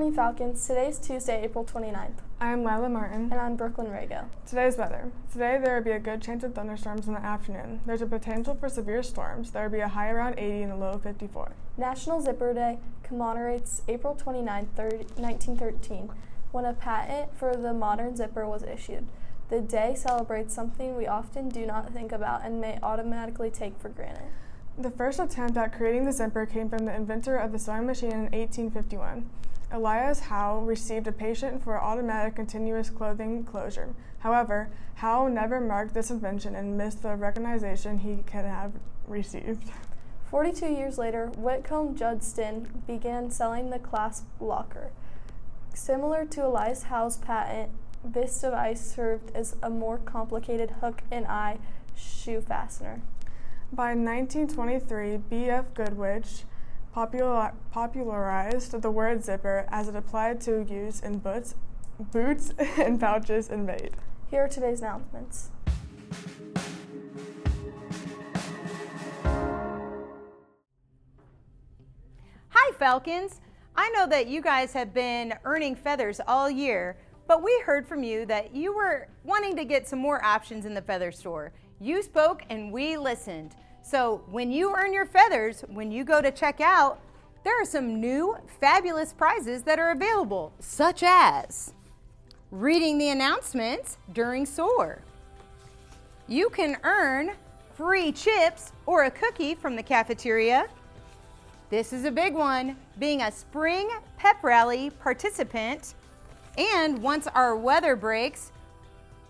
morning, Falcons. Today is Tuesday, April 29th. I am Lila Martin. And I'm Brooklyn Rago. Today's weather. Today there will be a good chance of thunderstorms in the afternoon. There's a potential for severe storms. There will be a high around 80 and a low of 54. National Zipper Day commemorates April 29, 1913, when a patent for the modern zipper was issued. The day celebrates something we often do not think about and may automatically take for granted. The first attempt at creating the zipper came from the inventor of the sewing machine in 1851. Elias Howe received a patent for automatic continuous clothing closure. However, Howe never marked this invention and missed the recognition he could have received. 42 years later, Whitcomb Judson began selling the clasp locker. Similar to Elias Howe's patent, this device served as a more complicated hook and eye shoe fastener. By 1923, B.F. Goodrich popularized the word zipper as it applied to use in boots, and pouches and maid. Here are today's announcements. Hi, Falcons. I know that you guys have been earning feathers all year, but we heard from you that you were wanting to get some more options in the feather store. You spoke and we listened. So when you earn your feathers, when you go to check out, there are some new fabulous prizes that are available, such as reading the announcements during SOAR. You can earn free chips or a cookie from the cafeteria. This is a big one, being a spring pep rally participant. And once our weather breaks,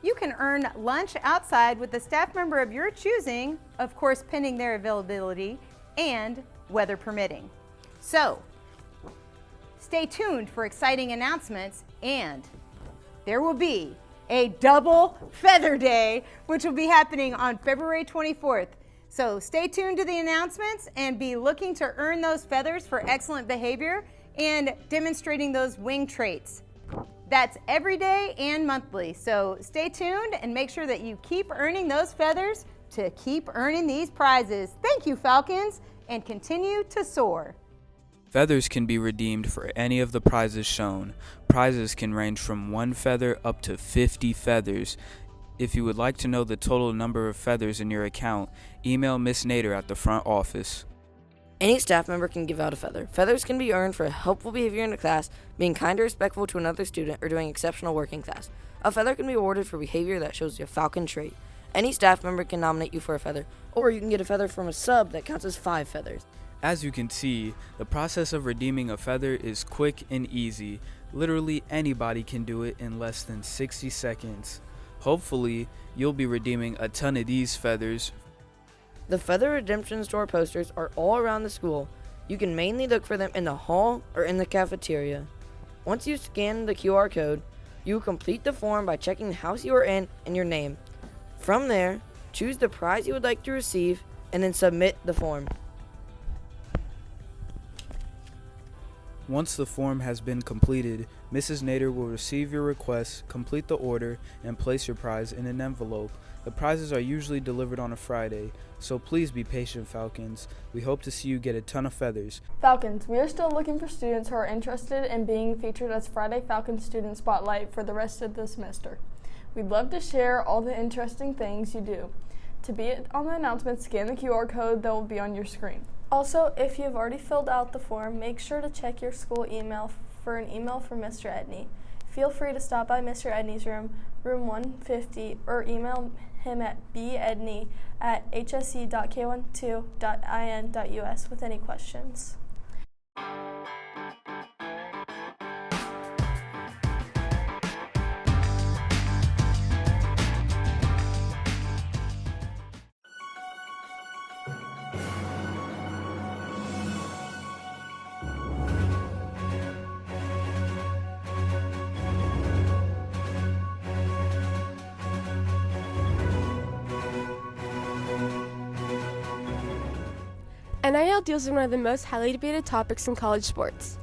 you can earn lunch outside with a staff member of your choosing, of course pending their availability and weather permitting. So, stay tuned for exciting announcements, and there will be a double feather day, which will be happening on February 24th. So stay tuned to the announcements and be looking to earn those feathers for excellent behavior and demonstrating those wing traits. That's every day and monthly. So stay tuned and make sure that you keep earning those feathers to keep earning these prizes. Thank you, Falcons, and continue to soar. Feathers can be redeemed for any of the prizes shown. Prizes can range from 1 feather up to 50 feathers. If you would like to know the total number of feathers in your account, email Miss Nader at the front office. Any staff member can give out a feather. Feathers can be earned for helpful behavior in the class, being kind or respectful to another student, or doing exceptional work in class. A feather can be awarded for behavior that shows your Falcon trait. Any staff member can nominate you for a feather, or you can get a feather from a sub that counts as 5 feathers. As you can see, the process of redeeming a feather is quick and easy. Literally anybody can do it in less than 60 seconds. Hopefully, you'll be redeeming a ton of these feathers. The Feather Redemption Store posters are all around the school. You can mainly look for them in the hall or in the cafeteria. Once you scan the QR code, you will complete the form by checking the house you are in and your name. From there, choose the prize you would like to receive and then submit the form. Once the form has been completed, Mrs. Nader will receive your request, complete the order, and place your prize in an envelope. The prizes are usually delivered on a Friday, so please be patient, Falcons. We hope to see you get a ton of feathers. Falcons, we are still looking for students who are interested in being featured as Friday Falcon Student Spotlight for the rest of the semester. We'd love to share all the interesting things you do. To be on the announcement, scan the QR code that will be on your screen. Also, if you've already filled out the form, make sure to check your school email for an email from Mr. Edney. Feel free to stop by Mr. Edney's room 150, or email him at bedney@hse.k12.in.us with any questions. NIL deals in one of the most highly debated topics in college sports.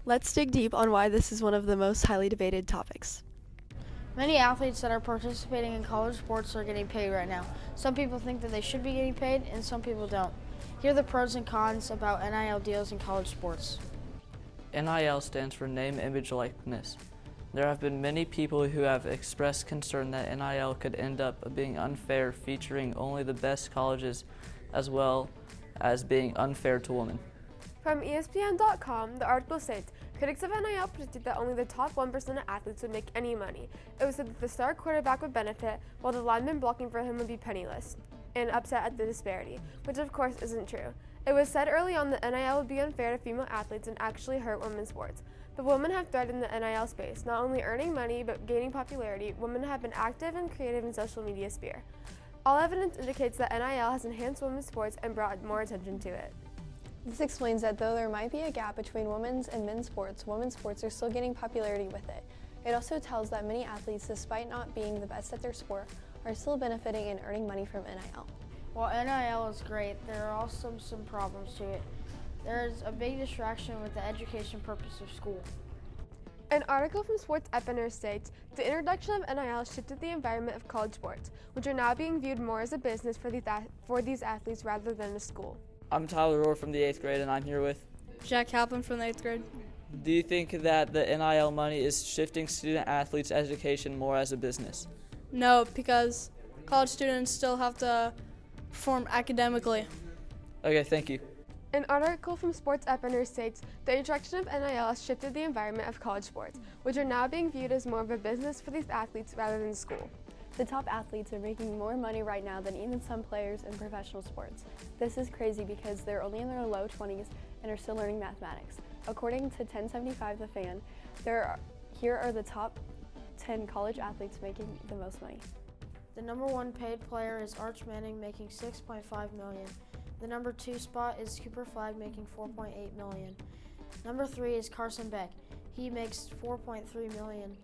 Let's dig deep on why this is one of the most highly debated topics. Many athletes that are participating in college sports are getting paid right now. Some people think that they should be getting paid, and some people don't. Here are the pros and cons about NIL deals in college sports. NIL stands for name, image, likeness. There have been many people who have expressed concern that NIL could end up being unfair, featuring only the best colleges as well as being unfair to women. From ESPN.com, the article states, critics of NIL predicted that only the top 1% of athletes would make any money. It was said that the star quarterback would benefit, while the lineman blocking for him would be penniless, and upset at the disparity, which of course isn't true. It was said early on that NIL would be unfair to female athletes and actually hurt women's sports. But women have thrived in the NIL space, not only earning money but gaining popularity. Women have been active and creative in social media sphere. All evidence indicates that NIL has enhanced women's sports and brought more attention to it. This explains that though there might be a gap between women's and men's sports are still gaining popularity with it. It also tells that many athletes, despite not being the best at their sport, are still benefiting and earning money from NIL. While NIL is great, there are also some problems to it. There is a big distraction with the education purpose of school. An article from Sports Epiner states, the introduction of NIL shifted the environment of college sports, which are now being viewed more as a business for these athletes rather than a school. I'm Tyler Rohr from the 8th grade, and I'm here with Jack Halpin from the 8th grade. Do you think that the NIL money is shifting student athletes' education more as a business? No, because college students still have to perform academically. Okay, thank you. An article from Sports Epiner states, the introduction of NIL has shifted the environment of college sports, which are now being viewed as more of a business for these athletes rather than school. The top athletes are making more money right now than even some players in professional sports. This is crazy because they're only in their low 20s and are still learning mathematics. According to 1075 The Fan, here are the top 10 college athletes making the most money. The number 1 paid player is Arch Manning, making $6.5 million. The number 2 spot is Cooper Flagg, making $4.8 million. Number 3 is Carson Beck. He makes $4.3 million.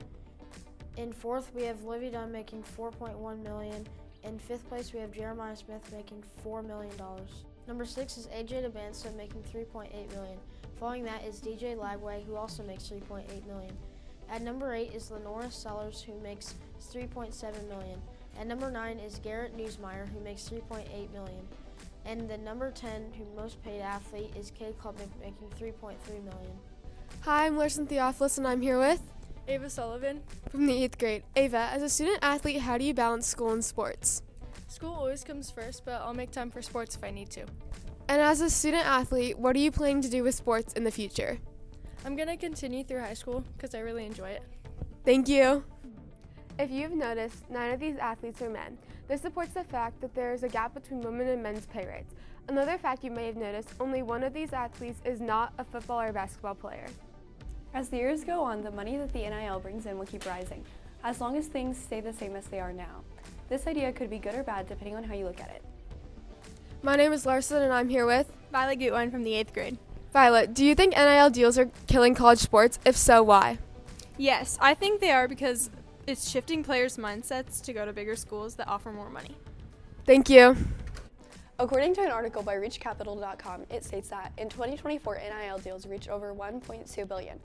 In 4th, we have Livy Dunn making $4.1 million. In 5th place, we have Jeremiah Smith making $4 million. Number 6 is AJ DeBansta making $3.8 million. Following that is DJ Lagway, who also makes $3.8 million. At number 8 is Lenora Sellers, who makes $3.7 million. At number 9 is Garrett Newsmeyer, who makes $3.8 million. And the number 10, who most paid athlete, is Cade Klubnik, making $3.3 million. Hi, I'm Larson Theophilus, and I'm here with Ava Sullivan. from the 8th grade. Ava, as a student athlete, how do you balance school and sports? School always comes first, but I'll make time for sports if I need to. And as a student athlete, what are you planning to do with sports in the future? I'm going to continue through high school because I really enjoy it. Thank you. If you've noticed, 9 of these athletes are men. This supports the fact that there is a gap between women and men's pay rates. Another fact you may have noticed, only one of these athletes is not a football or basketball player. As the years go on, the money that the NIL brings in will keep rising, as long as things stay the same as they are now. This idea could be good or bad depending on how you look at it. My name is Larson, and I'm here with Violet Gutwein from the 8th grade. Violet. Do you think NIL deals are killing college sports? If so, why? Yes, I think they are because it's shifting players' mindsets to go to bigger schools that offer more money. Thank you. According to an article by ReachCapital.com, it states that in 2024, NIL deals reached over $1.2 billion.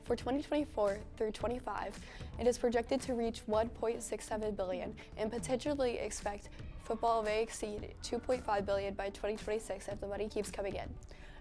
For 2024 through 25, it is projected to reach $1.67 billion and potentially expect football may exceed $2.5 billion by 2026 if the money keeps coming in.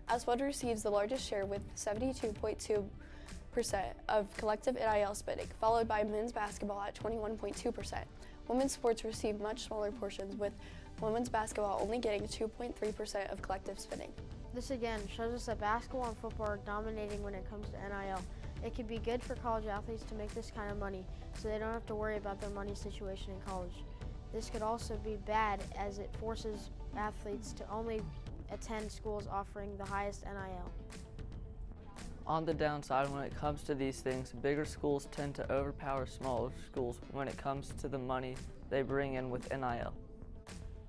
As one receives the largest share with 72.2% of collective NIL spending, followed by men's basketball at 21.2%. Women's sports receive much smaller portions, with women's basketball only getting 2.3% of collective spending. This again shows us that basketball and football are dominating when it comes to NIL. It could be good for college athletes to make this kind of money so they don't have to worry about their money situation in college. This could also be bad as it forces athletes to only attend schools offering the highest NIL. On the downside, when it comes to these things, bigger schools tend to overpower smaller schools when it comes to the money they bring in with NIL.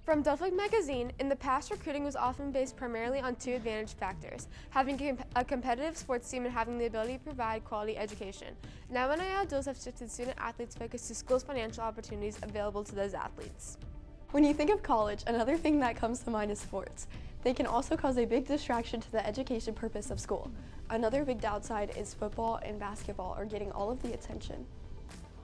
From Delphic Magazine, in the past, recruiting was often based primarily on 2 advantage factors: having a competitive sports team and having the ability to provide quality education. Now NIL deals have shifted student athletes' focus to schools' financial opportunities available to those athletes. When you think of college, another thing that comes to mind is sports. They can also cause a big distraction to the education purpose of school. Another big downside is football and basketball are getting all of the attention.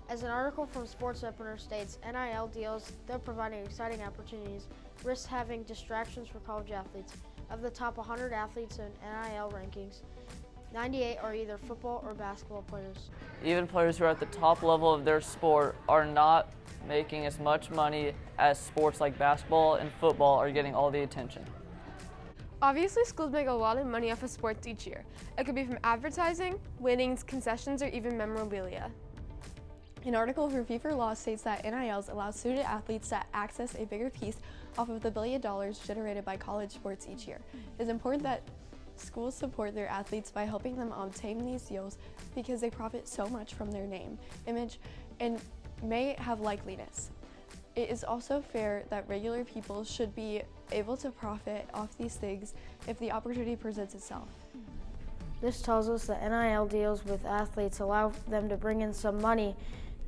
As an article from Sports Epiner states, NIL deals, though providing exciting opportunities, risk having distractions for college athletes. Of the top 100 athletes in NIL rankings, 98 are either football or basketball players. Even players who are at the top level of their sport are not making as much money as sports like basketball and football are getting all the attention. Obviously, schools make a lot of money off of sports each year. It could be from advertising, winnings, concessions, or even memorabilia. An article from FIFA Law states that NILs allow student athletes to access a bigger piece off of the $1 billion generated by college sports each year. It is important that schools support their athletes by helping them obtain these deals because they profit so much from their name, image, and may have likeliness. It is also fair that regular people should be able to profit off these things if the opportunity presents itself. This tells us that NIL deals with athletes allow them to bring in some money,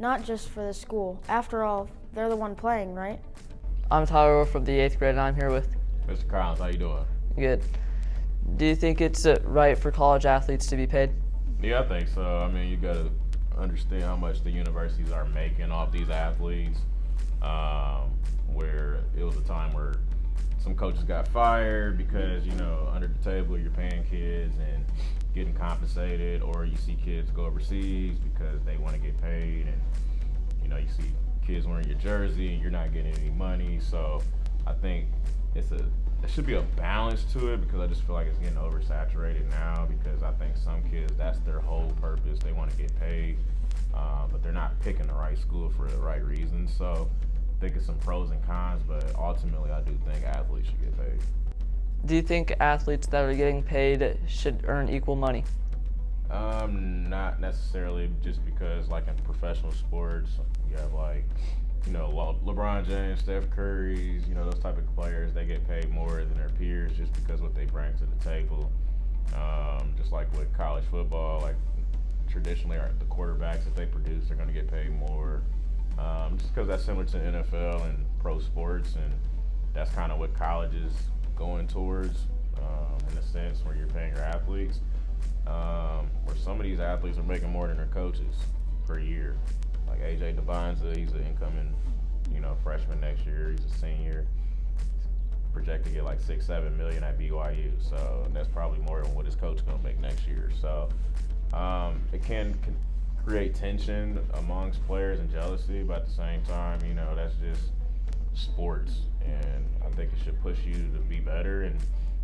not just for the school. After all, they're the one playing, right? I'm Tyler from the 8th grade and I'm here with Mr. Collins. How you doing? Good. Do you think it's right for college athletes to be paid? Yeah, I think so. I mean, you got to understand how much the universities are making off these athletes. Where it was a time where some coaches got fired because, you know, under the table you're paying kids and getting compensated, or you see kids go overseas because they want to get paid, and, you know, you see kids wearing your jersey and you're not getting any money. So I think there should be a balance to it, because I just feel like it's getting oversaturated now, because I think some kids, that's their whole purpose. They want to get paid, but they're not picking the right school for the right reasons. So I think it's some pros and cons, but ultimately I do think athletes should get paid. Do you think athletes that are getting paid should earn equal money? Not necessarily, just because like in professional sports, you have like, you know, LeBron James, Steph Curry's, you know, those type of players, they get paid more than their peers just because what they bring to the table. Just like with college football, like traditionally the quarterbacks that they produce are going to get paid more. Just because that's similar to NFL and pro sports, and that's kind of what college is going towards, in a sense, where you're paying your athletes. Where some of these athletes are making more than their coaches per year. Like AJ Debonza, he's an incoming, you know, freshman next year. He's a senior. He's projected to get like $6-7 million at BYU. So that's probably more than what his coach is going to make next year. So it can create tension amongst players and jealousy, but at the same time, you know, that's just sports, and I think it should push you to be better, and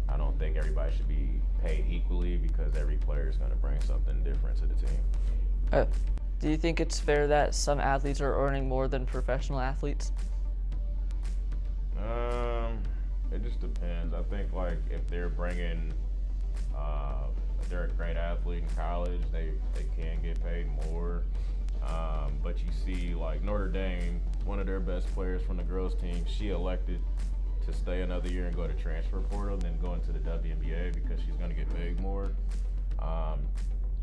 I don't think everybody should be paid equally, because every player is going to bring something different to the team. Do you think it's fair that some athletes are earning more than professional athletes? It just depends. I think like if they're bringing, if they're a great athlete in college, they can get paid more. But you see like Notre Dame, one of their best players from the girls team, she elected to stay another year and go to transfer portal, then go into the WNBA because she's going to get paid more,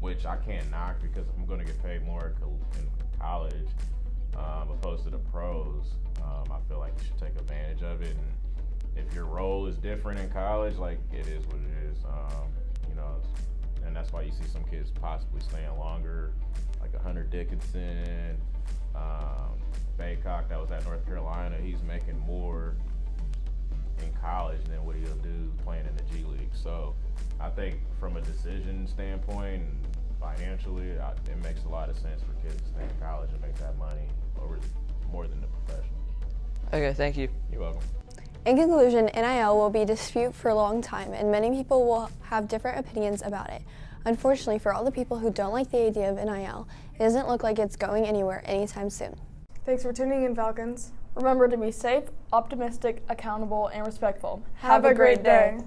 which I can't knock, because if I'm going to get paid more in college opposed to the pros, I feel like you should take advantage of it. And if your role is different in college, like it is what it is, you know, and that's why you see some kids possibly staying longer, like Hunter Dickinson, Baycock that was at North Carolina. He's making more in college than what he'll do playing in the G League. So I think from a decision standpoint and financially, it makes a lot of sense for kids to stay in college and make that money over more than the professional. Okay, thank you. You're welcome. In conclusion, NIL will be disputed for a long time, and many people will have different opinions about it. Unfortunately, for all the people who don't like the idea of NIL, it doesn't look like it's going anywhere anytime soon. Thanks for tuning in, Falcons. Remember to be safe, optimistic, accountable, and respectful. Have a great day.